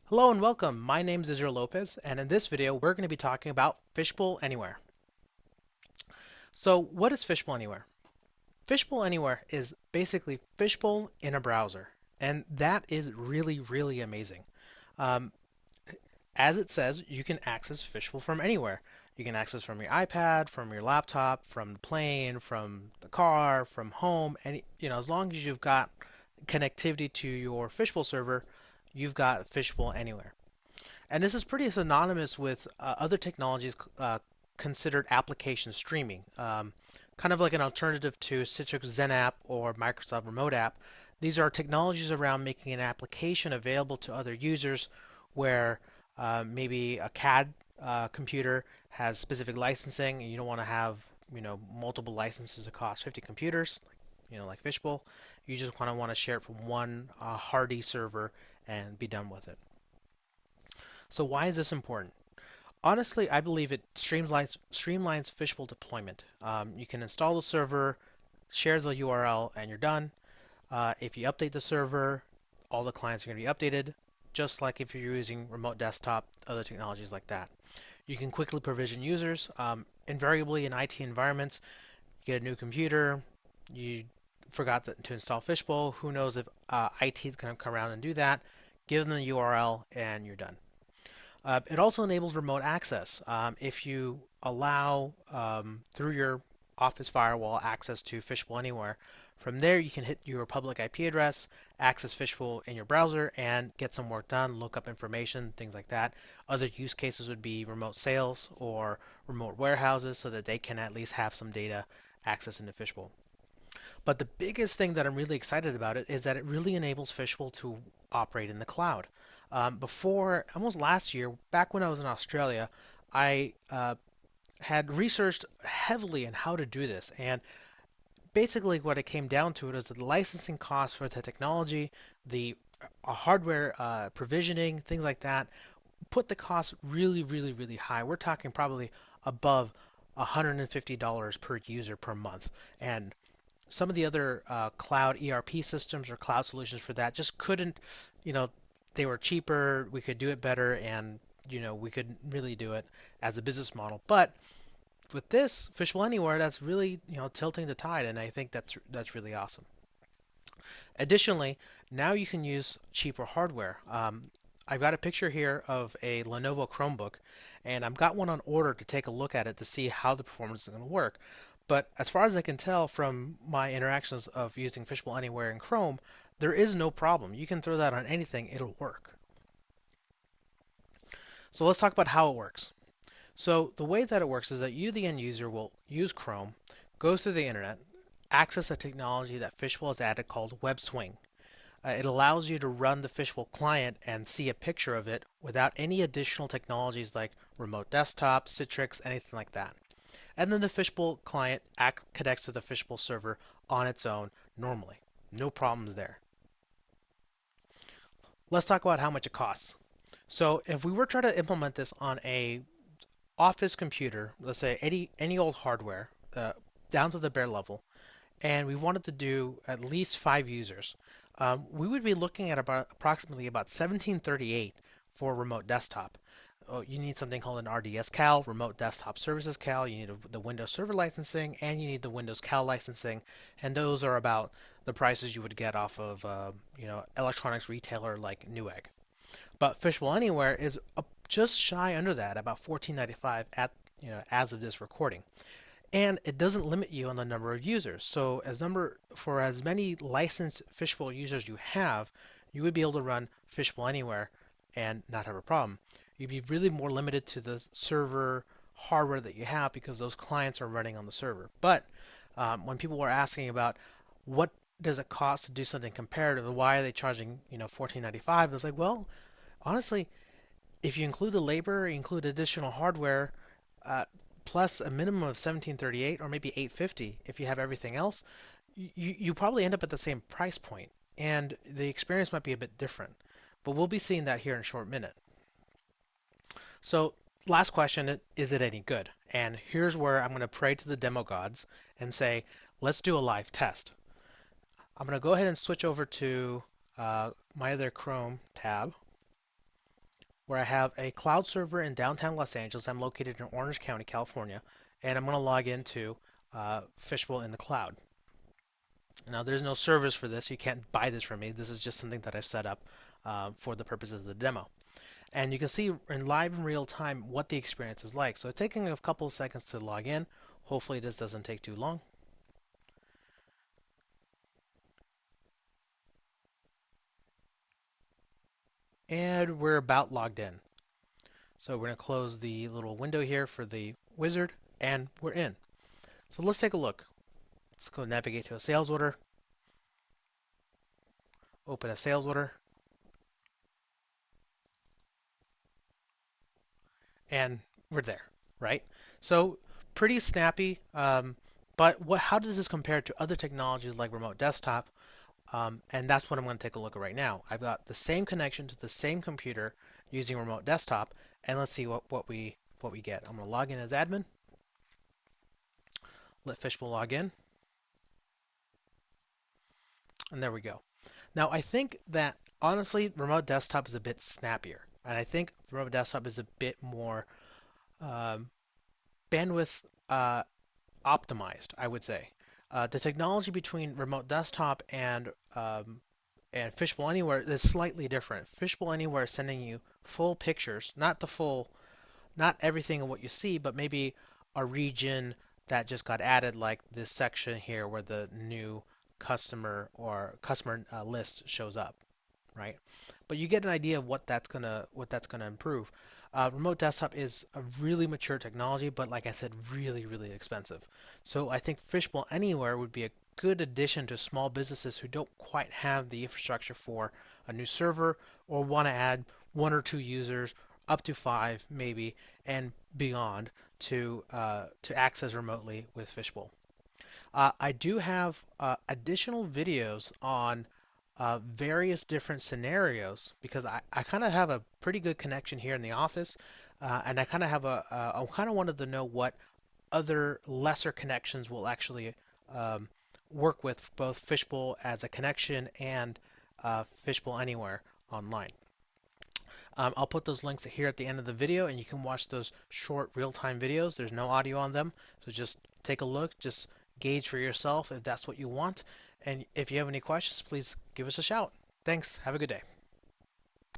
Hello and welcome. My name is Israel Lopez, and in this video, we're going to be talking about Fishbowl Anywhere. So, what is Fishbowl Anywhere? Fishbowl Anywhere is basically Fishbowl in a browser, and that is really, really amazing. Um, as it says, you can access Fishbowl from anywhere. You can access from your iPad, from your laptop, from the plane, from the car, from home, as long as you've got connectivity to your Fishbowl server, you've got Fishbowl Anywhere. And this is pretty synonymous with other technologies considered application streaming, kind of like an alternative to Citrix XenApp or Microsoft Remote App. These are technologies around making an application available to other users where maybe a CAD computer has specific licensing and you don't want to have multiple licenses across 50 computers, like Fishbowl. You just want to share it from one hardy server and be done with it. So why is this important? Honestly, I believe it streamlines Fishbowl deployment. You can install the server, share the URL, and you're done. If you update the server, all the clients are going to be updated, just like if you're using remote desktop, other technologies like that. You can quickly provision users. Invariably in IT environments, you get a new computer, you forgot to install Fishbowl. Who knows if IT is going to come around and do that? Give them the URL, and you're done. It also enables remote access. If you allow through your Office firewall access to Fishbowl Anywhere, from there you can hit your public IP address, access Fishbowl in your browser, and get some work done, look up information, things like that. Other use cases would be remote sales or remote warehouses so that they can at least have some data access into Fishbowl. But the biggest thing that I'm really excited about it is that it really enables Fishbowl to operate in the cloud. Before, almost last year, back when I was in Australia, I had researched heavily on how to do this. And basically, what it came down to is that the licensing costs for the technology, the hardware provisioning, things like that, put the cost really, really, really high. We're talking probably above $150 per user per month. And some of the other cloud ERP systems or cloud solutions for that just couldn't, you know, they were cheaper, we could do it better, and we could really do it as a business model. But with this Fishbowl Anywhere, that's really tilting the tide, and I think that's really awesome. Additionally, now you can use cheaper hardware. I've got a picture here of a Lenovo Chromebook, and I've got one on order to take a look at it to see how the performance is going to work. But as far as I can tell from my interactions of using Fishbowl Anywhere in Chrome, there is no problem. You can throw that on anything, it'll work. So let's talk about how it works. So the way that it works is that you, the end user, will use Chrome, go through the internet, access a technology that Fishbowl has added called WebSwing. It allows you to run the Fishbowl client and see a picture of it without any additional technologies like remote desktop, Citrix, anything like that. And then the Fishbowl client connects to the Fishbowl server on its own normally. No problems there. Let's talk about how much it costs. So if we were trying to implement this on a office computer, let's say any old hardware, down to the bare level, and we wanted to do at least 5 users, we would be looking at approximately about 1738 for remote desktop. You need something called an RDS CAL, Remote Desktop Services CAL. You need the Windows Server licensing, and you need the Windows CAL licensing, and those are about the prices you would get off of electronics retailer like Newegg. But Fishbowl Anywhere is just shy under that, about 14.95 at as of this recording, and it doesn't limit you on the number of users. So for as many licensed Fishbowl users you have, you would be able to run Fishbowl Anywhere and not have a problem. You'd be really more limited to the server hardware that you have because those clients are running on the server. But when people were asking about what does it cost to do something comparative, why are they charging 14.95? I was like, well, honestly, if you include the labor, you include additional hardware, plus a minimum of 1738 or maybe 850 if you have everything else, you probably end up at the same price point, and the experience might be a bit different. But we'll be seeing that here in a short minute. So, last question, is it any good? And here's where I'm going to pray to the demo gods and say, let's do a live test. I'm going to go ahead and switch over to my other Chrome tab. where I have a cloud server in downtown Los Angeles. I'm located in Orange County, California, and I'm going to log into Fishbowl in the cloud. Now, there's no servers for this. You can't buy this from me. This is just something that I've set up for the purposes of the demo. And you can see in live in real time what the experience is like. So taking a couple of seconds to log in. Hopefully this doesn't take too long. And we're about logged in. So we're going to close the little window here for the wizard, and we're in. So let's take a look. Let's go navigate to a sales order. Open a sales order. And we're there, right? So pretty snappy. But how does this compare to other technologies like remote desktop? And that's what I'm going to take a look at right now. I've got the same connection to the same computer using remote desktop, and let's see what we get. I'm going to log in as admin. Let Fishbowl log in, and there we go. Now I think that honestly, remote desktop is a bit snappier, and I think remote desktop is a bit more bandwidth optimized, I would say. The technology between remote desktop and Fishbowl Anywhere is slightly different. Fishbowl Anywhere is sending you full pictures, not everything of what you see, but maybe a region that just got added, like this section here where the new customer list shows up, right? But you get an idea of what that's gonna improve. Remote desktop is a really mature technology, but like I said, really, really expensive. So I think Fishbowl Anywhere would be a good addition to small businesses who don't quite have the infrastructure for a new server or want to add 1 or 2 users, up to 5 maybe, and beyond to access remotely with Fishbowl. I do have additional videos on various different scenarios because I kind of have a pretty good connection here in the office, and I kind of have I kind of wanted to know what other lesser connections will actually work with both Fishbowl as a connection and Fishbowl Anywhere online. I'll put those links here at the end of the video, and you can watch those short real-time videos. There's no audio on them, so just take a look, just gauge for yourself if that's what you want. And if you have any questions, please give us a shout. Thanks. Have a good day.